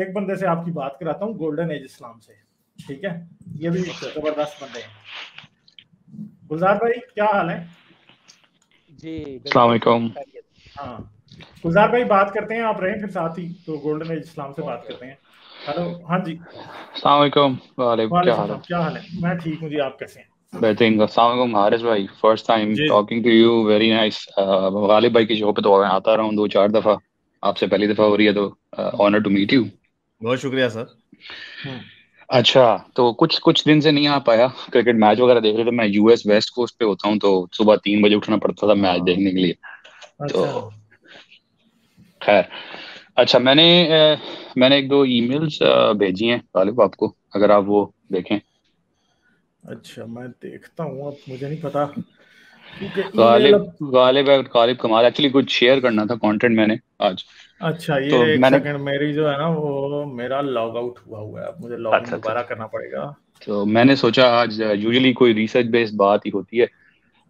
एक बंदे से आपकी बात कराता हूँ, गोल्डन एज इस्लाम से, ठीक है? ये भी जबरदस्त बंदे हैं। गुलजार भाई क्या हाल है? जी अस्सलाम बिल्कुल वालेकुम। खैरियत। हाँ, गुलजार भाई बात करते हैं, आप रहें फिर साथ ही, तो गोल्डन एज इस्लाम से बात करते हैं। हेलो, हाँ जी। अस्सलाम वालेकुम। वालेकुम, क्या वालेकुम हाल है? सलाम, क्या हाल है? मैं ठीक हूँ जी, आप कैसे हैं? बेहतरीन। अस्सलाम वालेकुम हारिस भाई, फर्स्ट टाइम जी talking to you, very nice. Ghalib भाई की शो पे तो मैं आता रहा हूँ 2-4 दफ़ा, आपसे पहली दफ़ा हो रही है, तो ऑनर टू मीट यू। बहुत शुक्रिया सर। अच्छा, तो कुछ कुछ दिन से नहीं आ पाया, क्रिकेट मैच वगैरह देख रहे थे। मैं यूएस वेस्ट कोस्ट पे होता हूँ, तो सुबह 3 बजे उठना पड़ता था मैच देखने के लिए। तो अच्छा खैर, अच्छा, मैंने एक दो ईमेल्स भेजी हैं गालिब आपको, अगर आप वो देखें। अच्छा, मैं देखता हूँ, अब मुझे नहीं पता क्योंकि ईमेल गालिब अब। गालिब गालिब कमाल, एक्चुअली कुछ शेयर करना था कंटेंट मैंने आज। अच्छा, ये तो एक मैंने, सेकंड, मेरी जो है ना वो मेरा लॉग आउट हुआ है, अब मुझे लॉग इन अच्छा अच्छा, दोबारा करना पड़ेगा। तो मैंने सोचा आज यूजुअली कोई रिसर्च बेस्ड बात ही होती है,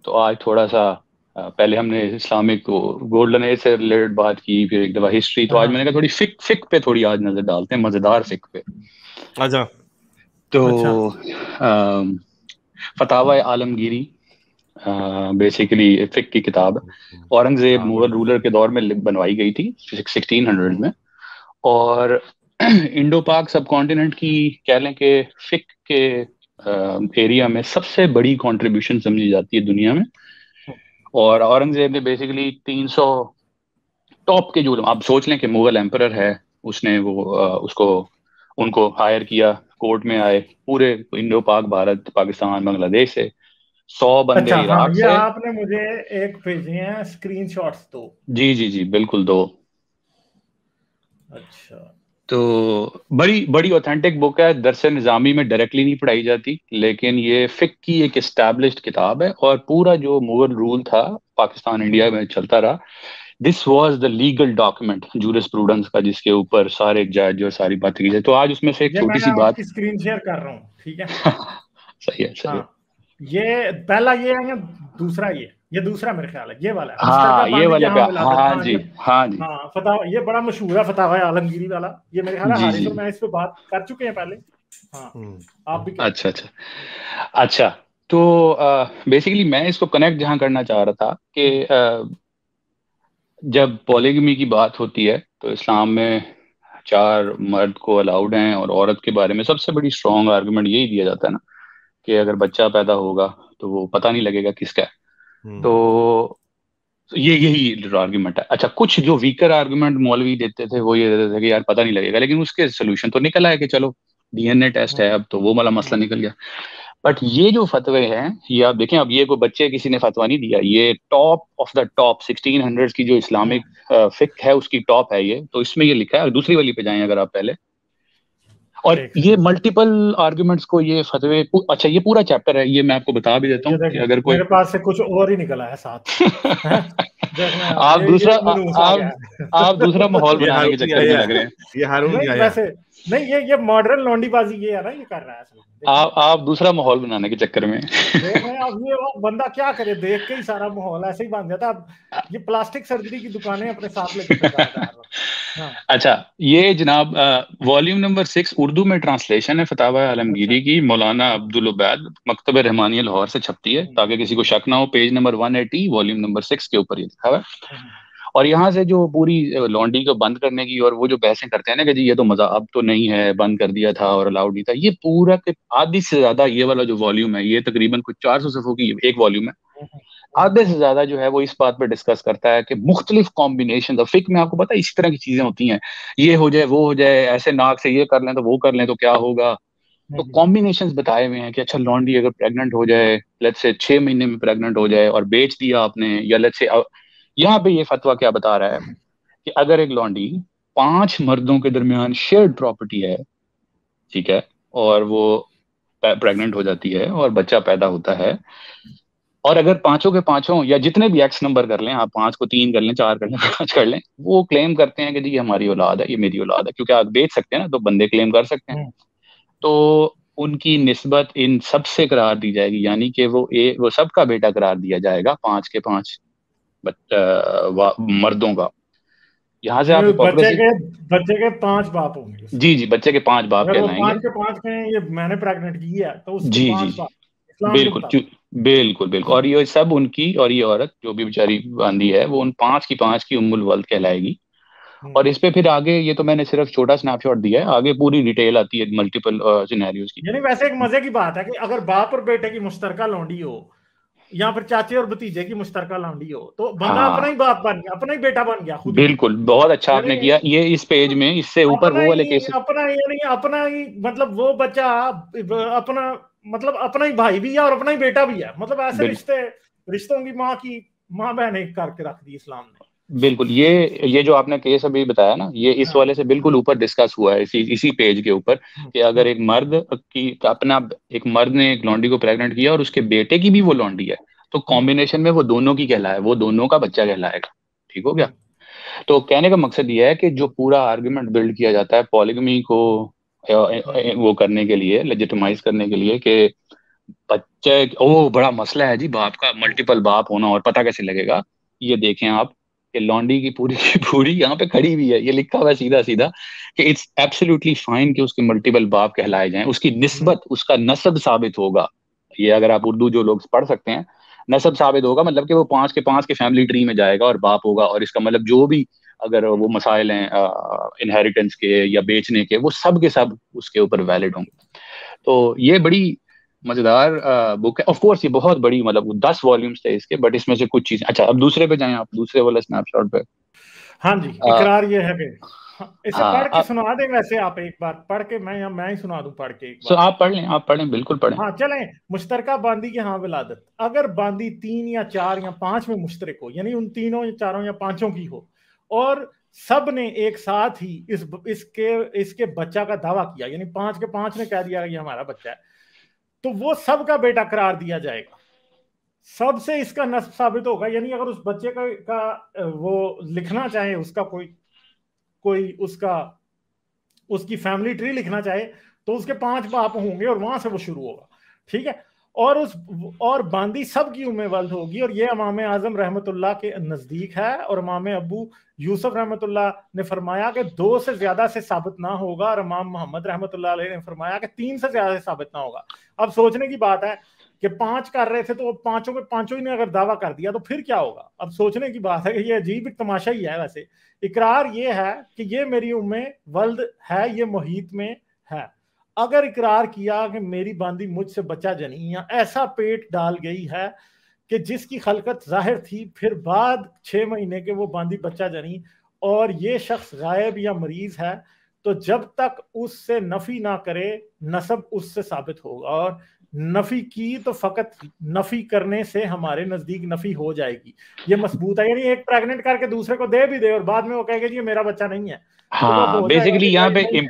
तो आज थोड़ा सा पहले हमने इस्लामिक गोल्डन एज से रिलेटेड बात की, फिर एक दफा हिस्ट्री, तो आज हाँ, मैंने कहा थोड़ी फिक फिक पे थोड़ी आज नजर डालते हैं, मजेदार फिक पे। अच्छा। अच्छा तो फतावा आलमगीरी बेसिकली फिक की किताब है। औरंगजेब हाँ मुगल बिल्कुल। रूलर के दौर में बनवाई गई थी 1600 में। और इंडो पाक सब कॉन्टिनेंट की, कह लें कि फिक के एरिया में सबसे बड़ी कंट्रीब्यूशन समझी जाती है दुनिया में। और औरंगजेब ने बेसिकली 300 टॉप के, जो आप सोच लें कि मुगल एम्परर है, उसने वो उसको उनको हायर किया, कोर्ट में आए पूरे इंडो पाक, भारत पाकिस्तान बांग्लादेश से, 100 बंदे अच्छा, हाँ, इराक ये से। आपने मुझे एक भेजे हैं स्क्रीनशॉट्स तो। जी जी जी, बिल्कुल दो। अच्छा तो बड़ी बड़ी ऑथेंटिक बुक है, दरस निज़ामी में डायरेक्टली नहीं पढ़ाई जाती, लेकिन ये फिक की एक एस्टैब्लिश्ड किताब है। और पूरा जो मुगल रूल था पाकिस्तान इंडिया में चलता रहा, this was the legal document jurisprudence का, जिसके ऊपर सारे जज और सारी बातें की जाए। तो आज उसमें से एक ये छोटी मैंने सी बात। आपकी स्क्रीन शेयर कर रहा हूँ, ठीक है? सही है, सही है। हाँ, ये पहला ये है या दूसरा? ये दूसरा मेरे ख्याल है, ये वाला है, मुश्तरका हाँ, ये पानी वाले पे, जहाँ विलादत। हाँ हाँ जी, ये, हाँ जी। हाँ फतावा, ये बड़ा मशहूर है फतावा आलमगीरी वाला। ये मेरे ख्याल है जी हारिस जी। और मैं इस पे बात कर चुके हैं पहले। हाँ, आप भी कह अच्छा अच्छा। अच्छा, तो बेसिकली मैं इसको कनेक्ट जहां करना चाह रहा था कि जब पॉलीगमी की बात होती है, तो इस्लाम में 4 मर्द को अलाउड हैं, और औरत के बारे में सबसे बड़ी स्ट्रॉन्ग आर्गुमेंट यही दिया जाता है ना, कि अगर बच्चा पैदा होगा तो वो पता नहीं लगेगा किसका है। तो ये यही आर्गुमेंट है। अच्छा, कुछ जो वीकर आर्गुमेंट मौलवी देते थे वो ये देते थे कि यार पता नहीं लगेगा, लेकिन उसके सोल्यूशन तो निकल आया कि चलो डीएनए टेस्ट है, अब तो वो वाला मसला निकल गया। बट ये जो फतवे हैं, ये आप देखें, अब ये कोई बच्चे किसी ने फतवा नहीं दिया, ये टॉप ऑफ द टॉप 1600 की जो इस्लामिक फिक है उसकी टॉप है ये। तो इसमें ये लिखा है, दूसरी वाली पे जाएं अगर आप पहले, और देख रहे ये हैं। मल्टीपल आर्गुमेंट्स को, ये फतवे अच्छा, ये पूरा चैप्टर है, ये मैं आपको बता भी देता ये हूँ कि देखें, अगर कोई मेरे पास से कुछ और ही निकला है साथ। हैं? देख रहे हैं आप, आप ये दूसरा मनूस आ गया आप दूसरा माहौल है। ये बनाने के हारून चक्कर में याया लग है, रहे हैं। ये हारून नहीं याया। वैसे, नहीं, ये मॉडर्न लौंडीबाजी ये है ना, ये कर रहा है असल में, देखें। आप दूसरा माहौल बनाने के चक्कर में। देख रहे हैं अब, ये वो बंदा क्या करे, देख के ही सारा माहौल ऐसे ही बन जाता है। अब ये प्लास्टिक सर्जरी की दुकानें अपने साथ लेके फिरता रहता है हर वक्त। हाँ, अच्छा, ये जनाब वॉल्यूम नंबर 6 उर्दू में ट्रांसलेशन है फतावा अच्छा, आलमगीरी की, मौलाना अब्दुल उबैद, मकतब रहमानिया लाहौर से छपती है, ताकि किसी को शक ना हो। पेज नंबर 180 वॉल्यूम नंबर 6 के ऊपर ये लिखा हुआ है। और यहाँ से जो पूरी लॉन्डी को बंद करने की और वो जो बहसें करते हैं ना कि जी ये तो मजा अब तो नहीं है, बंद कर दिया था और अलाउड नहीं था, ये पूरा के आधी से ज्यादा ये वाला जो वॉल्यूम है, ये तकरीबन कुछ 400 सफ़ों की एक वॉल्यूम है। आधे से ज्यादा जो है वो इस बात पर डिस्कस करता है कि मुख्तलिफ कॉम्बिनेशन ऑफ फिक में, आपको पता है इस तरह की चीजें होती हैं, ये हो जाए वो हो जाए, ऐसे नाक से ये कर लें तो वो कर लें तो क्या होगा। तो कॉम्बिनेशंस बताए हुए हैं कि अच्छा, लॉन्डी अगर प्रेग्नेंट हो जाए, लेट्स से 6 महीने में प्रेग्नेंट हो जाए और बेच दिया आपने, या लेट्स से, यहाँ पे ये फतवा क्या बता रहा है कि अगर एक लॉन्डी 5 मर्दों के दरमियान शेयर्ड प्रॉपर्टी है, ठीक है, और वो प्रेग्नेंट हो जाती है और बच्चा पैदा होता है, और अगर पांचों के पांचों या जितने भी एक्स नंबर कर लें, आप 5 को 3 कर लें, 4 कर लें, 5 कर लें, वो क्लेम करते हैं कि जी ये हमारी औलाद है, ये मेरी औलाद है, क्योंकि आप बेच सकते हैं ना, तो बंदे क्लेम कर सकते हैं। तो उनकी निस्बत इन सबसे करार दी जाएगी, यानी कि वो सबका बेटा करार दिया जाएगा, 5 के 5 मर्दों का। यहाँ से आप हिपोक्रेसी, बच्चे के 5 बाप होंगे। जी जी, बच्चे के 5 बाप अगर वो कहलाएंगे। 5 के 5 हैं, ये मैंने प्रेग्नेंट की है तो उसके जी 5 जी, बाप इस्लाम के बिल्कुल मुताबिक। बिल्कुल बिल्कुल। और ये सब उनकी, और ये औरत जो भी बेचारी बांदी है वो उन 5 की उम्मुल वल्द कहलाएगी। और इस पे फिर आगे, ये तो मैंने सिर्फ छोटा स्नैपशॉट दिया है, आगे पूरी डिटेल आती है मल्टीपल सिनेरियोज की। यानी वैसे एक मजे की बात है कि अगर बाप और बेटे की मुश्तरका लौंडी हो, या फिर चाचे और भतीजे की मुश्तरका लौंडी हो, तो बंदा अपना ही हाँ बाप बन गया, अपना ही बेटा बन गया खुद ही। बिल्कुल, बहुत अच्छा आपने यानी किया ये इस पेज में, इससे ऊपर वो वाले केसेस। अपना ही मतलब वो बच्चा अपना, मतलब अपना ही भाई भी है और अपना ही बेटा भी है। मतलब ऐसे रिश्तों की माँ बहन एक करके रख दी इस्लाम ने। बिल्कुल, ये जो आपने केस अभी बताया ना, ये इस वाले से बिल्कुल ऊपर डिस्कस हुआ है, इसी पेज के ऊपर, कि अगर एक मर्द की अपना, एक मर्द ने एक लौंडी को प्रेग्नेंट किया और उसके बेटे की भी वो लौंडी है, तो कॉम्बिनेशन में वो दोनों की कहलाए, वो दोनों का बच्चा कहलाएगा। ठीक हो गया। तो कहने का मकसद ये है कि जो पूरा आर्गुमेंट बिल्ड किया जाता है पॉलीगमी को वो करने के लिए, लेजिटिमाइज करने के लिए, कि बच्चे, ओ बड़ा मसला है जी बाप का, मल्टीपल बाप होना, और पता कैसे लगेगा। ये देखें आप कि लॉन्डी की पूरी यहाँ पे खड़ी हुई है, ये लिखा हुआ है सीधा सीधा कि इट्स एब्सोल्युटली फाइन कि उसके मल्टीपल बाप कहलाए जाएं, उसकी निस्बत, उसका नस्ब साबित होगा। ये अगर आप उर्दू जो लोग पढ़ सकते हैं, नस्ब साबित होगा मतलब कि वो 5 के फैमिली ट्री में जाएगा और बाप होगा, और इसका मतलब जो भी अगर वो मसाइल हैं इनहेरिटेंस के या बेचने के, वो सब के सब उसके ऊपर वैलिड होंगे। तो ये बड़ी मजेदार बुक है। ऑफ कोर्स ये बहुत बड़ी, मतलब 10 वॉल्यूम्स थे इसके, बट इसमें से कुछ चीजें, अच्छा अब दूसरे पे जाएं आप, दूसरे वाला स्नैपशॉट पे। हाँ जी, इकरार ये है कि इसे हाँ पढ़ के सुना दें। वैसे आप एक बार पढ़ के, मैं ही सुना दूं पढ़ के एक सो बार। आप पढ़ें बिल्कुल पढ़ें। हाँ चलें। मुश्तरका बांदी की हाँ विलादत, अगर बांदी 3 या 4 या 5 में मुश्तरक हो, यानी उन तीनों या चारों या पांचों की हो, और सब ने एक साथ ही इसके बच्चा का दावा किया, यानी 5 के 5 ने कह दिया कि हमारा बच्चा है, तो वो सबका बेटा करार दिया जाएगा। सबसे इसका नस्ब साबित होगा। यानी अगर उस बच्चे का वो लिखना चाहे, उसका कोई उसकी फैमिली ट्री लिखना चाहे, तो उसके 5 बाप होंगे और वहां से वो शुरू होगा। ठीक है। और बांदी सबकी उम्मे वल्द होगी, और ये इमाम आजम रहमतुल्लाह के नजदीक है, और इमाम अबू यूसुफ रहमतुल्लाह ने फरमाया कि 2 से ज्यादा से साबित ना होगा, और इमाम मोहम्मद रहमतुल्लाह अलैह ने फरमाया कि 3 से ज्यादा से साबित ना होगा। अब सोचने की बात है कि 5 कर रहे थे, तो पांचों के पांचों ही ने अगर दावा कर दिया तो फिर क्या होगा। अब सोचने की बात है कि ये अजीब एक तमाशा ही है। वैसे इकरार ये है कि ये मेरी उम्मे वल्द है, ये मुहीत में है। अगर इकरार किया कि मेरी बांदी मुझसे बच्चा जनी या ऐसा पेट डाल गई है कि जिसकी खलकत जाहिर थी, फिर बाद 6 महीने के वो बांदी बच्चा जनी, और ये शख्स गायब या मरीज है, तो जब तक उससे नफी ना करे नसब उससे साबित होगा, और नफी की तो फकत नफी करने से हमारे नजदीक नफी हो जाएगी। ये मजबूत है। यानी एक प्रेग्नेंट करके दूसरे को दे भी दे और बाद में वो कहेगा जी ये मेरा बच्चा नहीं है, तो वो हाँ हो जाएगा बेसिकली कि यहाँ भाई पे नहीं है।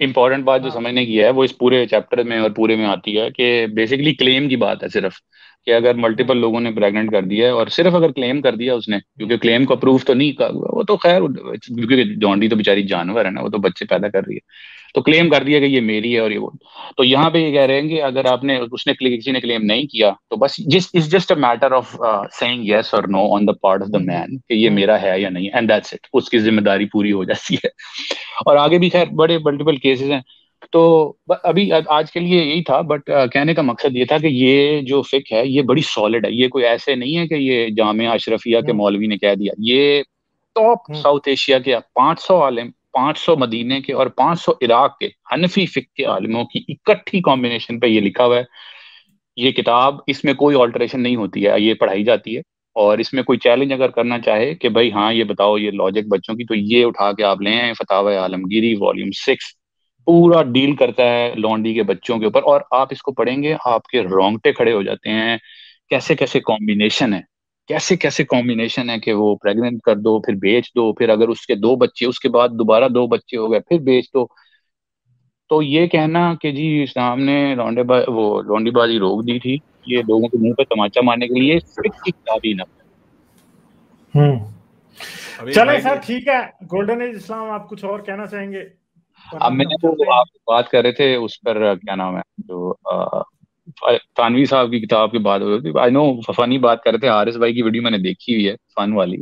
इम्पोर्टेंट बात जो हाँ समझने की है वो इस पूरे चैप्टर में और पूरे में आती है, कि बेसिकली क्लेम की बात है सिर्फ, कि अगर मल्टीपल लोगों ने प्रेग्नेंट कर दिया है, और सिर्फ अगर क्लेम कर दिया उसने, क्योंकि क्लेम को प्रूफ तो नहीं कर, वो तो खैर, क्योंकि जॉन्डी तो बेचारी जानवर है ना, वो तो बच्चे पैदा कर रही है, तो क्लेम कर दिया कि ये मेरी है और ये वो। तो यहाँ पे ये कह रहे हैं कि अगर किसी ने क्लेम नहीं किया, तो बस it's just a matter of saying yes और no on the part of the man कि ये मेरा है या नहीं, एंड दैट्स इट, उसकी जिम्मेदारी पूरी हो जाती है। और आगे भी खैर बड़े मल्टीपल केसेस हैं। तो अभी आज के लिए यही था, बट कहने का मकसद ये था कि ये जो फिक है ये बड़ी सॉलिड है, ये कोई ऐसे नहीं है कि ये जामिया अशरफिया के मौलवी ने कह दिया। ये टॉप साउथ एशिया के 500 आलिम, 500 मदीने के और 500 इराक के हनफी फिक के आलिमों की इकट्ठी कॉम्बिनेशन पे ये लिखा हुआ है। ये किताब, इसमें कोई ऑल्टरेशन नहीं होती है, ये पढ़ाई जाती है। और इसमें कोई चैलेंज अगर करना चाहे कि भाई हाँ ये बताओ ये लॉजिक बच्चों की, तो ये उठा के आप ले आए फतावा आलमगीरी वॉल्यूम 6, पूरा डील करता है लॉन्डी के बच्चों के ऊपर। और आप इसको पढ़ेंगे आपके रोंगटे खड़े हो जाते हैं, कैसे कैसे कॉम्बिनेशन है, कैसे कैसे कॉम्बिनेशन है कि वो प्रेग्नेंट कर दो, फिर बेच दो, फिर अगर उसके 2 बच्चे, उसके बाद दोबारा 2 बच्चे हो गए, फिर बेच दो। तो ये कहना कि जी इस्लाम ने लौंडीबाजी रोक दी थी, ये लोगों के मुंह पे तमाचा मारने के लिए, फिक्र की किताब ही ना। चले सर, ठीक है। गोल्डन एज इस्लाम, आप कुछ और कहना चाहेंगे? अब मैंने वो आप बात कर रहे थे उस पर, क्या नाम है जो तानवी साहब की किताब की बात हो रही थी, आई नो फनी बात कर रहे थे, हारिस भाई की वीडियो मैंने देखी हुई है, फन वाली,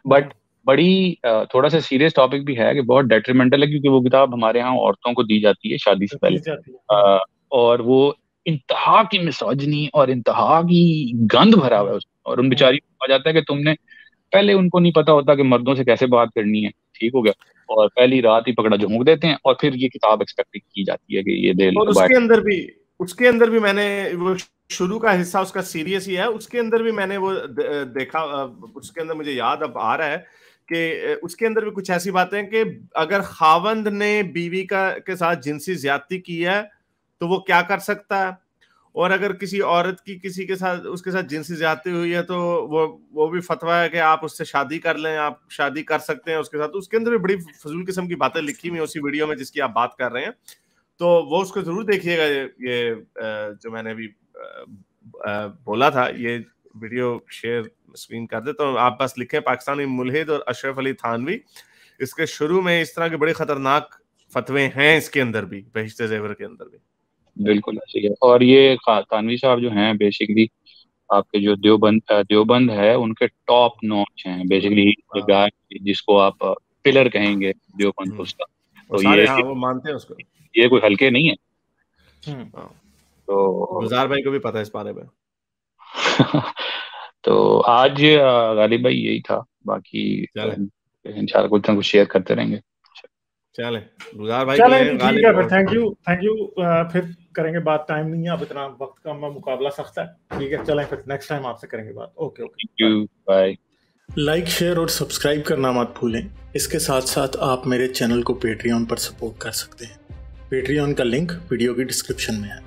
बट बड़ी थोड़ा सा सीरियस टॉपिक भी है कि बहुत डेट्रीमेंटल है, क्योंकि वो किताब हमारे यहाँ औरतों को दी जाती है शादी से पहले, और वो इंतहा की मिसोजिनी और इंतहा की गंद भरा हुआ है उसमें, और उन बेचारी को आ जाता है कि तुमने पहले, उनको नहीं पता होता कि मर्दों से कैसे बात करनी है, ठीक हो गया, और पहली रात ही पकड़ा झोंक देते हैं, और फिर ये किताब एक्सपेक्ट की जाती है कि ये दे। और उसके अंदर भी मैंने वो शुरू का हिस्सा उसका सीरियस ही है, उसके अंदर भी मैंने वो देखा, उसके अंदर मुझे याद अब आ रहा है कि उसके अंदर भी कुछ ऐसी बातें हैं कि अगर खावंद ने बीवी के साथ जिनसी ज्यादती की है तो वो क्या कर सकता है, और अगर किसी औरत की किसी के साथ उसके साथ जिनसी ज्यादती हुई है तो वो भी फतवा है कि आप उससे शादी कर लें, आप शादी कर सकते हैं उसके साथ। उसके अंदर भी बड़ी फजूल किस्म की बातें लिखी हुई उसी वीडियो में जिसकी आप बात कर रहे हैं, तो वो उसको जरूर देखिएगा। ये जो मैंने अभी बोला था, ये वीडियो शेयर स्क्रीन कर दे, तो आप बस लिखें पाकिस्तानी मुल्हिद और अशरफ अली थानवी, इसके शुरू में इस तरह के बड़े खतरनाक फतवे हैं इसके अंदर भी, बहिश्ते ज़ेवर के अंदर भी। बिल्कुल ऐसे है। और ये थानवी साहब जो हैं बेसिकली आपके जो देवबंद है उनके टॉप नॉच हैं बेसिकली, गाय जिसको आप पिलर कहेंगे देवबंद उसका, तो ये वो मानते हैं उसको, ये कोई हल्के नहीं है। तो गुजार भाई को भी पता है इस बारे में। तो आज गालिब भाई यही था, बाकी इंशाल्लाह कुछ ना कुछ शेयर करते रहेंगे। चले गुजार भाई, चलें ठीक है, थैंक यू। फिर करेंगे बात, टाइम नहीं है अब, इतना वक्त का मुकाबला सख्त है। ठीक है, चलें फिर नेक्स्ट टाइम आपसे करेंगे बात। Okay thank you, bye. Like, share और सब्सक्राइब करना मत भूलें। इसके साथ साथ आप मेरे चैनल को पेट्रियन पर सपोर्ट कर सकते हैं। पेट्रियन का लिंक वीडियो की डिस्क्रिप्शन में है।